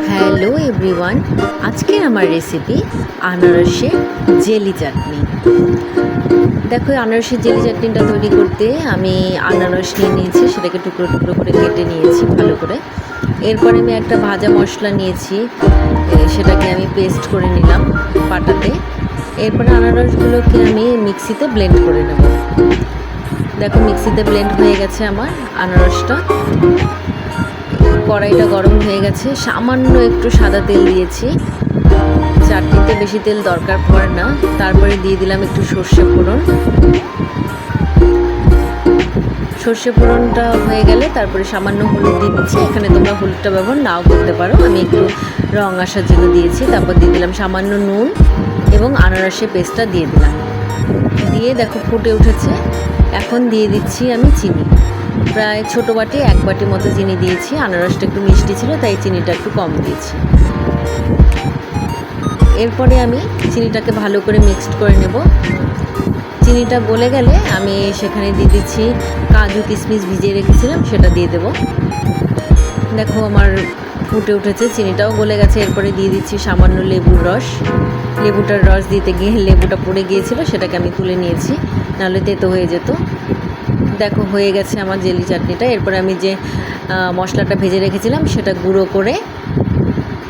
Hello everyone, আজকের আমার recipe আনারসের জেলি চাটনি। দেখো, আনারসের জেলি চাটনিটা তৈরি করতে আমি আনারস নিয়ে নিয়েছি, সেটাকে টুকরো টুকরো করে কেটে নিয়েছি ভালো করে। এরপরে আমি একটা ভাজা মশলা নিয়েছি, সেটাকে আমি পেস্ট করে নিলাম পাটাতে। এরপরে আনারসগুলোকে আমি মিক্সিতে ব্লেন্ড করে নেব। দেখো, মিক্সিতে ব্লেন্ড হয়ে গেছে আমার আনারসটা। কড়াইটা গরম হয়ে গেছে, সামান্য একটু সাদা তেল দিয়েছি, চাটনিতে বেশি তেল দরকার পড়ে না। তারপরে দিয়ে দিলাম একটু সর্ষে ফোড়ন। সর্ষে ফোড়নটা হয়ে গেলে তারপরে সামান্য হলুদ দিয়ে দিচ্ছি। এখানে তোমরা হলুদটা ব্যবহার নাও করতে পারো, আমি একটু রং আসার জন্য দিয়েছি। তারপর দিয়ে দিলাম সামান্য নুন এবং আনারসের পেস্টটা দিয়ে দিলাম। দিয়ে দেখো ফুটে উঠেছে। এখন দিয়ে দিচ্ছি আমি চিনি, প্রায় ছোটো বাটি 1 বাটি মতো চিনি দিয়েছি। আনারসটা একটু মিষ্টি ছিল, তাই চিনিটা একটু কম দিয়েছি। এরপরে আমি চিনিটাকে ভালো করে মিক্সড করে নেব। চিনিটা গলে গেলে আমি সেখানে দিয়ে দিচ্ছি কাজু কিশমিশ ভিজিয়ে রেখেছিলাম, সেটা দিয়ে দেব। দেখো আমার ফুটে উঠেছে, চিনিটাও গলে গেছে। এরপরে দিয়ে দিচ্ছি সামান্য লেবুর রস। লেবুটার রস দিতে গিয়ে লেবুটা পড়ে গিয়েছিল, সেটাকে আমি তুলে নিয়েছি, নাহলে তেতো হয়ে যেত। দেখো হয়ে গেছে আমার জেলি চাটনিটা। এরপরে আমি যে মশলাটা ভেজে রেখেছিলাম সেটা গুঁড়ো করে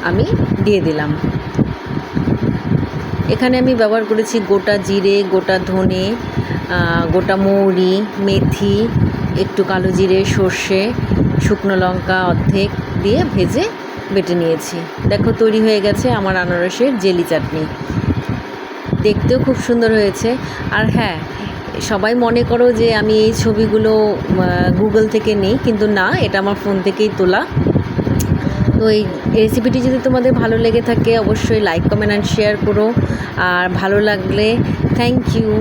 আমি দিয়ে দিলাম। এখানে আমি ব্যবহার করেছি গোটা জিরে, গোটা ধনে, গোটা মৌরি, মেথি, একটু কালো জিরে, সর্ষে, শুকনো লঙ্কা অর্ধেক দিয়ে ভেজে বেটে নিয়েছি। দেখো তৈরি হয়ে গেছে আমার আনারসের জেলি চাটনি। দেখতেও খুব সুন্দর হয়েছে। আর হ্যাঁ, সবাই মনে করো যে আমি এই ছবিগুলো গুগল থেকে নিই, কিন্তু না, এটা আমার ফোন থেকেই তোলা। তো এই রেসিপিটি যদি তোমাদের ভালো লেগে থাকে অবশ্যই লাইক, কমেন্ট অ্যান্ড শেয়ার করো। আর ভালো লাগলে থ্যাংক ইউ।